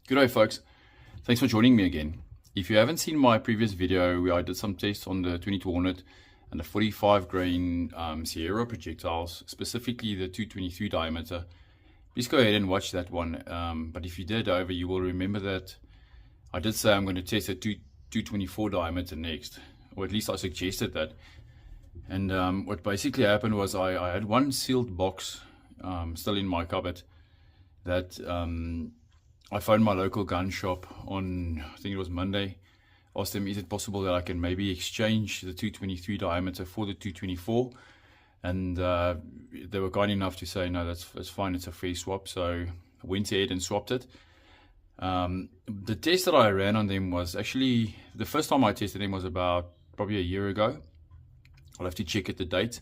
G'day folks, thanks for joining me again. If you haven't seen my previous video where I did some tests on the 22Hornet and the 45 grain Sierra projectiles, specifically the 223 diameter, please go ahead and watch that one. But if you did, however, you will remember that I did say I'm going to test a 224 diameter next, or at least I suggested that. And what basically happened was I had one sealed box still in my cupboard that I phoned my local gun shop on, I think it was Monday, asked them, is it possible that I can maybe exchange the 223 diameter for the 224? And they were kind enough to say, no, that's fine, it's a free swap. So I went ahead and swapped it. The test that I ran on them was actually, the first time I tested them was about probably a year ago. I'll have to check at the date.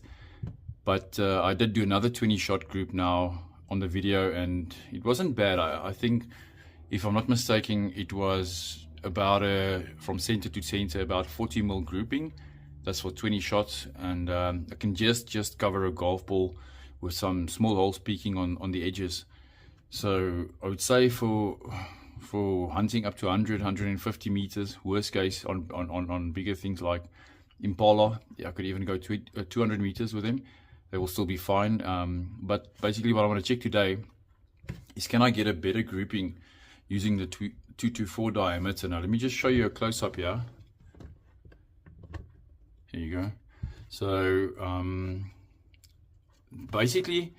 But I did do another 20 shot group now on the video, and it wasn't bad. I think, if I'm not mistaken, it was about from center to center, about 40 mil grouping. That's for 20 shots, and I can just cover a golf ball with some small holes peeking on the edges. So I would say for hunting up to 100, 150 meters, worst case on bigger things like Impala, I could even go to 200 meters with them. They will still be fine. But basically what I want to check today is, can I get a better grouping using the 224 diameter? Now let me just show you a close-up here. Here you go. So basically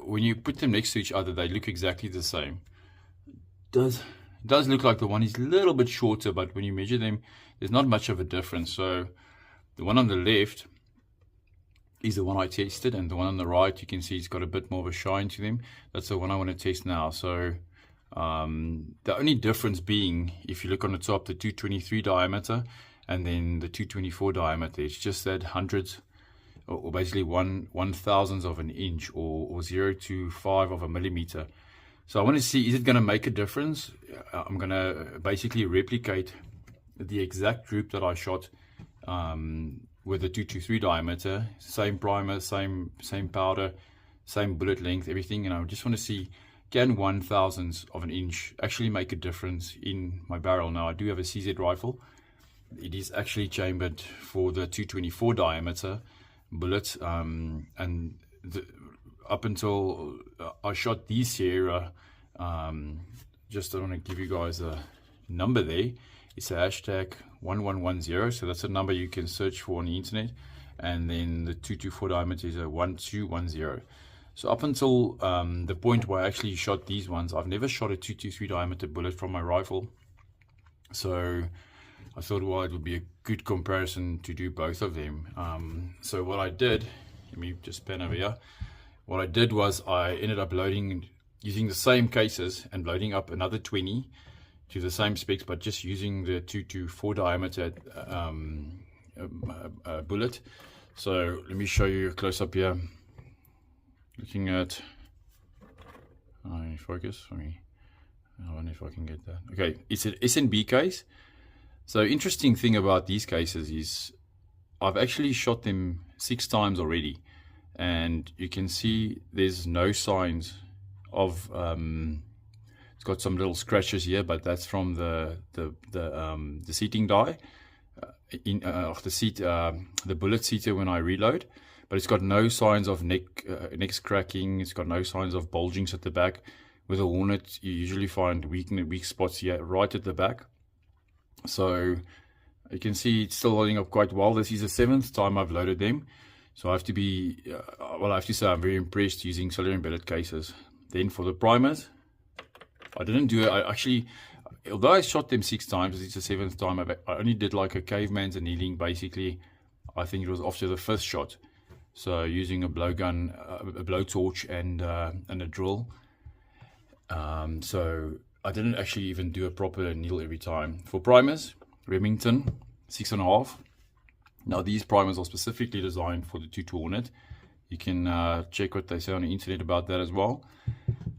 when you put them next to each other, they look exactly the same. It does look like the one is a little bit shorter, but when you measure them, there's not much of a difference. So the one on the left is the one I tested, and the one on the right, you can see it's got a bit more of a shine to them. That's the one I want to test now. So the only difference being, if you look on the top, the 223 diameter and then the 224 diameter, it's just that hundreds, or basically one thousandth of an inch, or 0 to 5 of a millimeter. So I want to see, is it going to make a difference? I'm going to basically replicate the exact group that I shot with the 223 diameter, same primer, same powder, same bullet length, everything. And I just want to see, can 1/1000th of an inch actually make a difference in my barrel? Now I do have a CZ rifle. It is actually chambered for the 224 diameter bullet, and up until I shot these Sierra, just I want to give you guys a number there. It's a hashtag 1110, so that's a number you can search for on the internet. And then the 224 diameter is a 1210. So up until the point where I actually shot these ones, I've never shot a 223 diameter bullet from my rifle. So I thought, well, it would be a good comparison to do both of them. So what I did, let me just pan over here. What I did was I ended up using the same cases and loading up another 20 to the same specs, but just using the 224 diameter bullet. So let me show you a close up here. Looking at, focus for me. I wonder if I can get that. Okay, it's an SNB case. So interesting thing about these cases is I've actually shot them 6 times already, and you can see there's no signs of it's got some little scratches here, but that's from the seating die of the seat, the bullet seater when I reload. But it's got no signs of necks cracking. It's got no signs of bulgings at the back. With a Hornet, you usually find weak spots here right at the back. So you can see it's still holding up quite well. This is the 7th time I've loaded them, so I have to be well, I have to say I'm very impressed using silver embedded cases. Then for the primers, I didn't do it. I actually, although I shot them 6 times, it's the 7th time. I only did like a caveman's annealing. Basically, I think it was after the 1st shot. So using a blowgun, a blowtorch, and a drill. So I didn't actually even do a proper anneal every time. For primers, Remington 6.5. Now these primers are specifically designed for the 22Hornet. You can check what they say on the internet about that as well.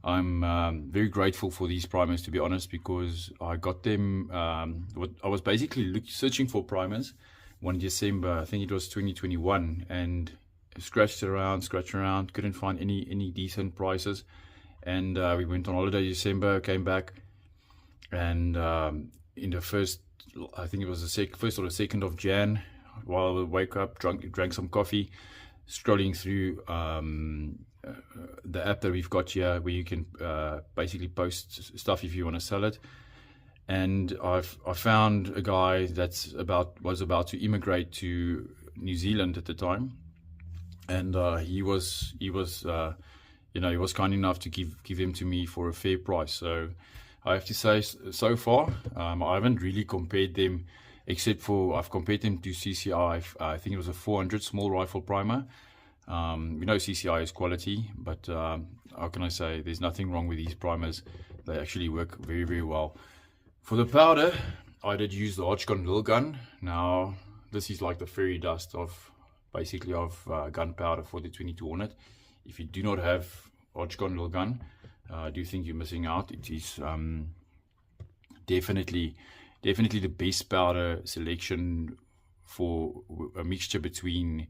I'm very grateful for these primers, to be honest, because I got them. I was basically searching for primers one December, I think it was 2021, and scratched around, couldn't find any decent prices. And we went on holiday December, came back, And in the first, I think it was the first or the 2nd of Jan, while I would wake up, drank some coffee, scrolling through the app that we've got here, where you can basically post stuff if you want to sell it. And I found a guy was about to immigrate to New Zealand at the time, and he was kind enough to give him to me for a fair price. So I have to say, so far, I haven't really compared them, except for I've compared them to CCI. I think it was a 400 small rifle primer. We know CCI is quality, but how can I say, there's nothing wrong with these primers. They actually work very, very well. For the powder, I did use the Hodgkin Lil gun. Now, this is like the fairy dust of gunpowder for the 22 Hornet. If you do not have Hodgkin Lil gun, I do think you're missing out. It is definitely the best powder selection for a mixture between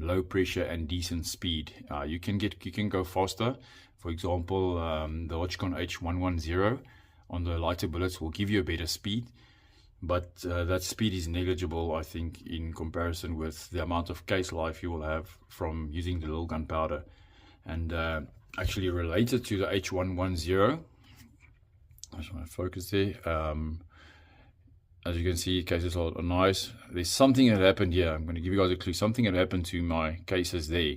low pressure and decent speed. You can go faster. For example, the Hodgkin H110 on the lighter bullets will give you a better speed, but that speed is negligible, I think, in comparison with the amount of case life you will have from using the little gunpowder. And actually related to the H110, I just want to focus there. As you can see, cases are nice. There's something that happened here. I'm going to give you guys a clue. Something that happened to my cases there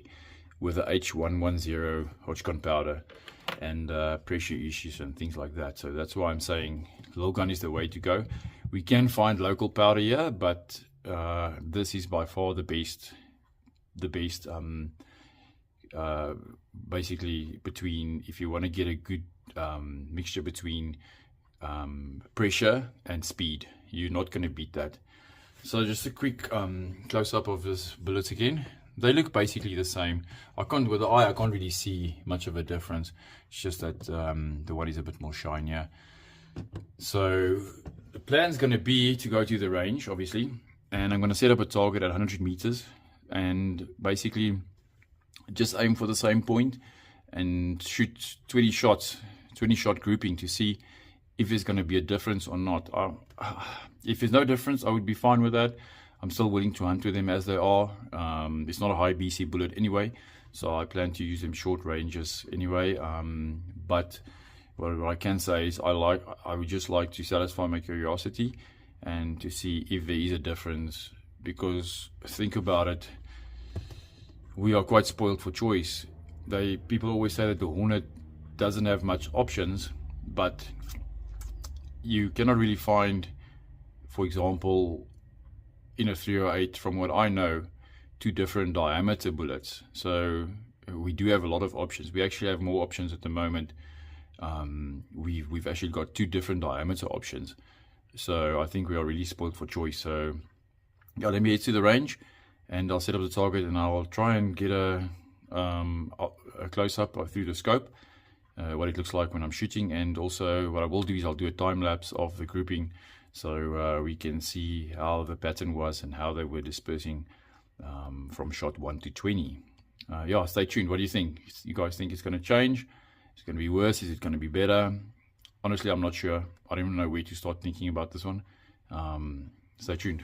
with the H110 Hodgkin powder, and pressure issues and things like that. So that's why I'm saying low gun is the way to go. We can find local powder here, but this is by far the best basically, between, if you want to get a good mixture between pressure and speed, you're not going to beat that. So just a quick close-up of this bullet again. They look basically the same. With the eye, I can't really see much of a difference. It's just that the one is a bit more shinier. So the plan's going to be to go to the range, obviously, and I'm going to set up a target at 100 meters and basically just aim for the same point and shoot 20 shot grouping to see if there's going to be a difference or not. If there's no difference, I would be fine with that. I'm still willing to hunt with them as they are. It's not a high BC bullet anyway, so I plan to use them short ranges anyway. But what I can say is I would just like to satisfy my curiosity and to see if there is a difference, because think about it, we are quite spoiled for choice. People always say that the Hornet doesn't have much options, but you cannot really find, for example, in a 308, from what I know, 2 different diameter bullets. So we do have a lot of options. We actually have more options at the moment. We've actually got 2 different diameter options. So I think we are really spoiled for choice. So yeah, let me head to the range and I'll set up the target, and I'll try and get a close-up through the scope, what it looks like when I'm shooting. And also what I will do is I'll do a time lapse of the grouping, so we can see how the pattern was and how they were dispersing from shot 1 to 20. Yeah, stay tuned. What do you think? You guys think it's going to change? Is it going to be worse? Is it going to be better? Honestly, I'm not sure. I don't even know where to start thinking about this one. Stay tuned.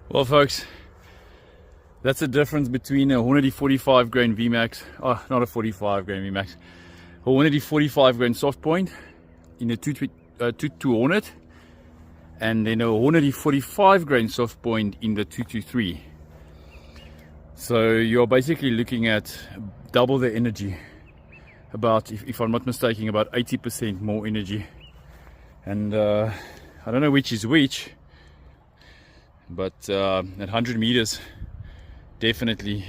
Well, folks, that's the difference between a Hornet 45 grain VMAX, oh, not a 45 grain VMAX, a Hornet 45 grain soft point in a 22 Hornet, and then a Hornet 45 grain soft point in the 223. So you're basically looking at double the energy, about, if I'm not mistaken, about 80% more energy. And I don't know which is which, but at 100 meters, definitely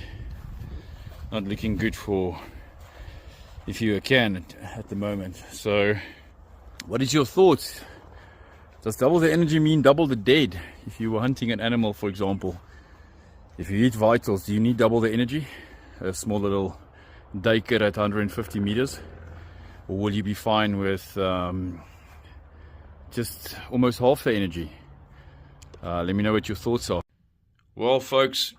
not looking good for, if you can, at the moment. So what is your thoughts? Does double the energy mean double the dead? If you were hunting an animal, for example, if you eat vitals, do you need double the energy? A small little daker at 150 meters? Or will you be fine with just almost half the energy? Let me know what your thoughts are. Well, folks,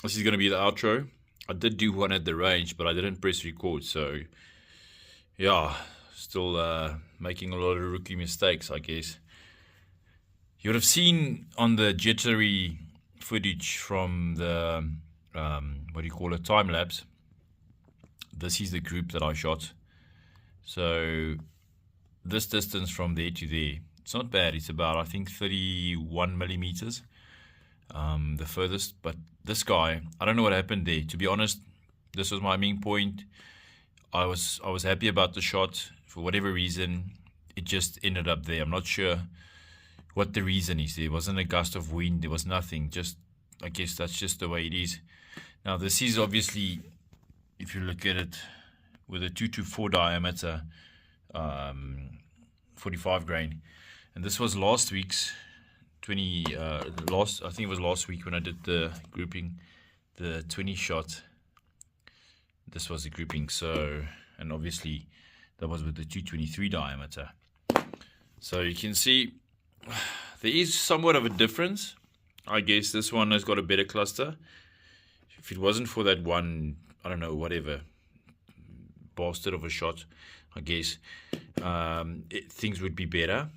this is going to be the outro. I did do one at the range, but I didn't press record, so yeah, still making a lot of rookie mistakes, I guess. You would have seen on the jittery footage from the what do you call it, time lapse, this is the group that I shot. So this distance from there to there, it's not bad. It's about, I think, 31 millimeters, the furthest. But this guy, I don't know what happened there. To be honest, this was my main point. I was happy about the shot. For whatever reason, it just ended up there. I'm not sure what the reason is. There wasn't a gust of wind. There was nothing. Just, I guess that's just the way it is. Now, this is obviously, if you look at it with a 224 diameter, 45 grain, and this was last week's I think it was last week when I did the grouping, the 20 shot. This was the grouping. So, and obviously that was with the 223 diameter. So you can see there is somewhat of a difference. I guess this one has got a better cluster. If it wasn't for that one, I don't know, whatever bastard of a shot, I guess things would be better.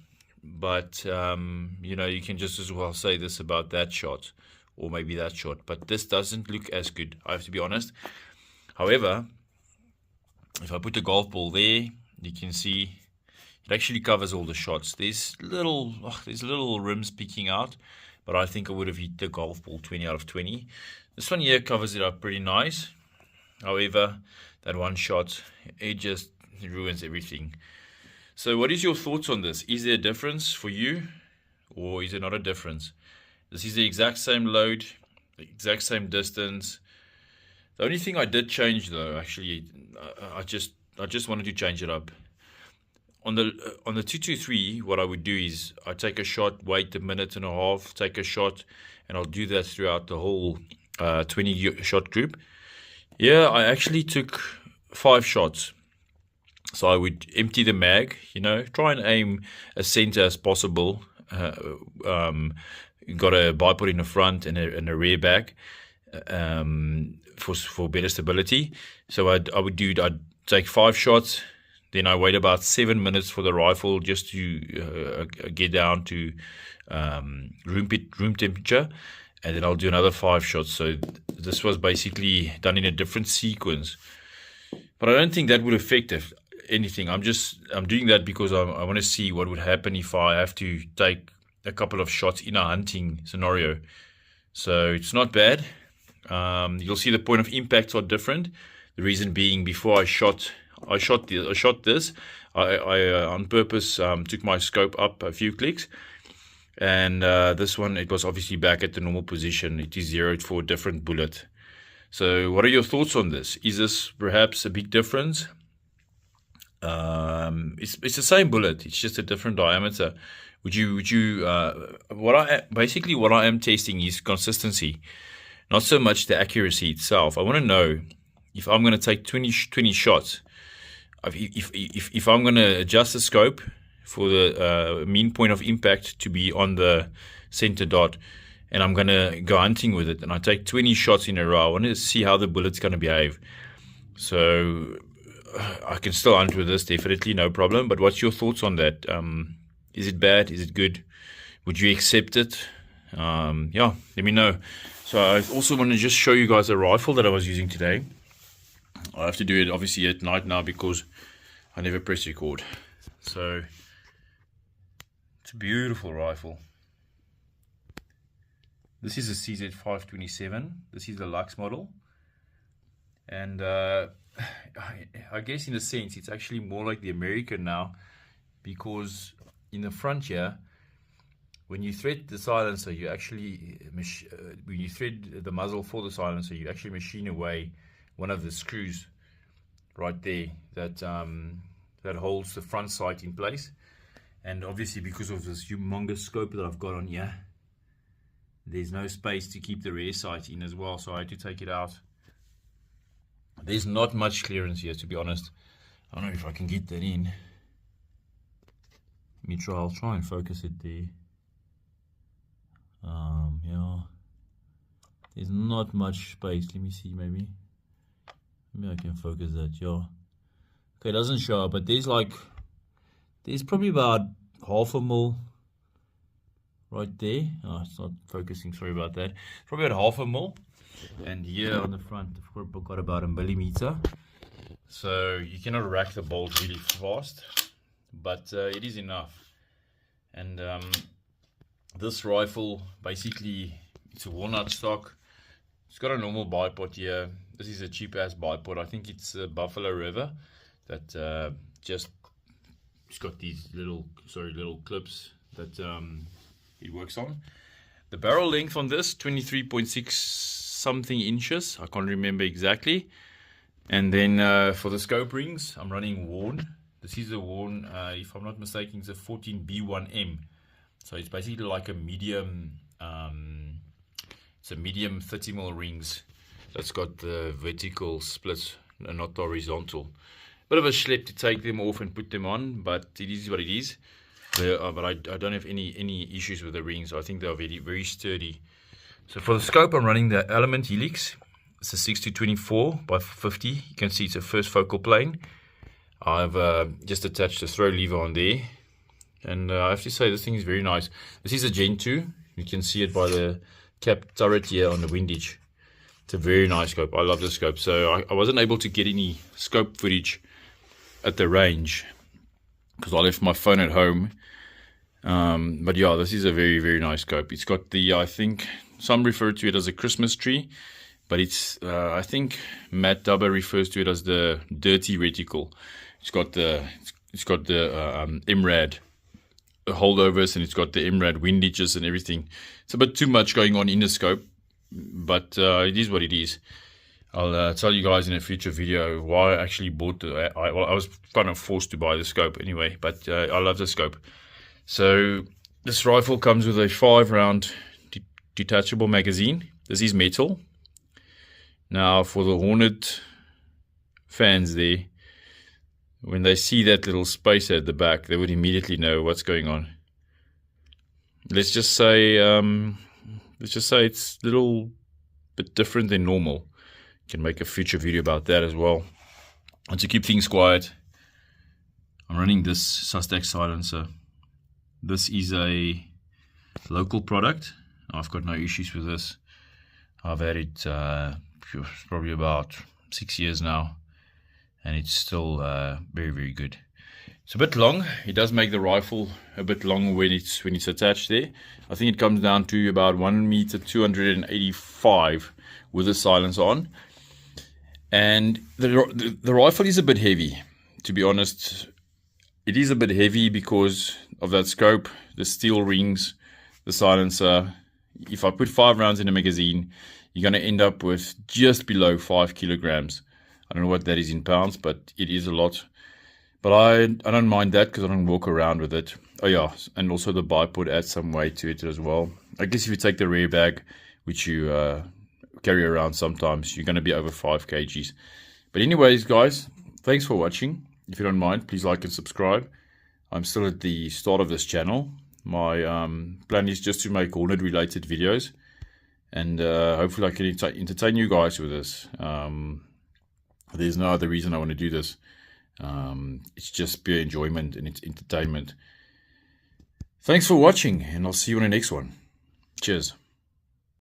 But you know, you can just as well say this about that shot, or maybe that shot. But this doesn't look as good, I have to be honest. However, if I put the golf ball there, you can see it actually covers all the shots. There's little rims peeking out, but I think I would have hit the golf ball 20 out of 20. This one here covers it up pretty nice. However, that one shot, it just ruins everything. So what is your thoughts on this? Is there a difference for you, or is there not a difference? This is the exact same load, the exact same distance. The only thing I did change, though, actually, I just wanted to change it up. On the 223, what I would do is I take a shot, wait a minute and a half, take a shot, and I'll do that throughout the whole 20 shot group. Yeah, I actually took 5 shots. So I would empty the mag, you know, try and aim as center as possible. Got a bipod in the front and a rear back for better stability. So I'd take 5 shots, then I wait about 7 minutes for the rifle just to get down to room temperature, and then I'll do another 5 shots. So this was basically done in a different sequence, but I don't think that would affect anything. I'm doing that because I want to see what would happen if I have to take a couple of shots in a hunting scenario. So it's not bad. You'll see the point of impacts are different. The reason being, before I shot this, I on purpose took my scope up a few clicks, and this one, it was obviously back at the normal position. It is zeroed for a different bullet. So what are your thoughts on this? Is this perhaps a big difference? It's the same bullet, it's just a different diameter. What I am testing is consistency, not so much the accuracy itself. I want to know if I'm going to take 20 shots, if I'm going to adjust the scope for the mean point of impact to be on the center dot, and I'm going to go hunting with it, and I take 20 shots in a row. I want to see how the bullet's going to behave. So I can still hunt with this, definitely, no problem. But what's your thoughts on that? Is it bad? Is it good? Would you accept it? yeah, let me know. So I also want to just show you guys a rifle that I was using today. I have to do it obviously at night now because I never press record. So it's a beautiful rifle. This is a CZ527. This is the Lux model. And I guess in a sense it's actually more like the American now, because in the front here, when you thread the silencer, you actually when you thread the muzzle for the silencer, you actually machine away one of the screws right there that that holds the front sight in place. And obviously because of this humongous scope that I've got on here, there's no space to keep the rear sight in as well, so I had to take it out. There's not much clearance here, to be honest. I don't know if I can get that in. Let me try. I'll try and focus it there. Yeah, there's not much space. Let me see, maybe I can focus that. Yeah, okay, it doesn't show up, but there's probably about half a mil right there. Oh, it's not focusing, sorry about that. Probably about half a mil. And here on the front, I've got about a millimeter. So you cannot rack the bolt really fast, but it is enough. And this rifle, basically, it's a walnut stock. It's got a normal bipod here. This is a cheap ass bipod. I think it's a Buffalo River that it's got these little clips that it works on. The barrel length on this 23.6 something inches. I can't remember exactly. And then for the scope rings, I'm running Warn. This is a Warn, if I'm not mistaken, it's a 14B1M. So it's basically like a medium, it's a medium 30mm rings that's got the vertical splits and not the horizontal. Bit of a schlep to take them off and put them on, but it is what it is. But I don't have any issues with the rings. I think they're very, very sturdy. So for the scope, I'm running the Element Helix. It's a 6-24 by 50. You can see it's a first focal plane. I've just attached the throw lever on there. And I have to say, this thing is very nice. This is a Gen 2. You can see it by the cap turret here on the windage. It's a very nice scope. I love the scope. So I wasn't able to get any scope footage at the range because I left my phone at home. But yeah, this is a very, very nice scope. It's got the, I think, some refer to it as a Christmas tree, but it's, I think Matt Dubber refers to it as the dirty reticle. It's got the MRAD holdovers, and it's got the MRAD windages and everything. It's a bit too much going on in the scope, but it is what it is. I'll tell you guys in a future video why I actually bought I was kind of forced to buy the scope anyway, but I love the scope. So this rifle comes with a 5-round detachable magazine. This is metal. Now for the Hornet fans there, when they see that little space at the back, they would immediately know what's going on. Let's just say it's a little bit different than normal. Can make a future video about that as well. And to keep things quiet, I'm running this Sustac silencer. This is a local product. I've got no issues with this. I've had it probably about 6 years now, and it's still very, very good. It's a bit long. It does make the rifle a bit long when it's attached there. I think it comes down to about 1 meter 285 with the silencer on. And the rifle is a bit heavy, to be honest. It is a bit heavy because of that scope, the steel rings, the silencer. If I put 5 rounds in a magazine, you're going to end up with just below 5 kilograms. I don't know what that is in pounds, but it is a lot. But I don't mind that because I don't walk around with it. Oh yeah, and also the bipod adds some weight to it as well. I guess if you take the rear bag, which you carry around sometimes, you're going to be over 5 kgs. But anyways, guys, thanks for watching. If you don't mind, please like and subscribe. I'm still at the start of this channel. My plan is just to make Hornet related videos, and hopefully I can entertain you guys with this. There's no other reason I want to do this. It's just pure enjoyment and it's entertainment. Thanks for watching, and I'll see you on the next one. Cheers.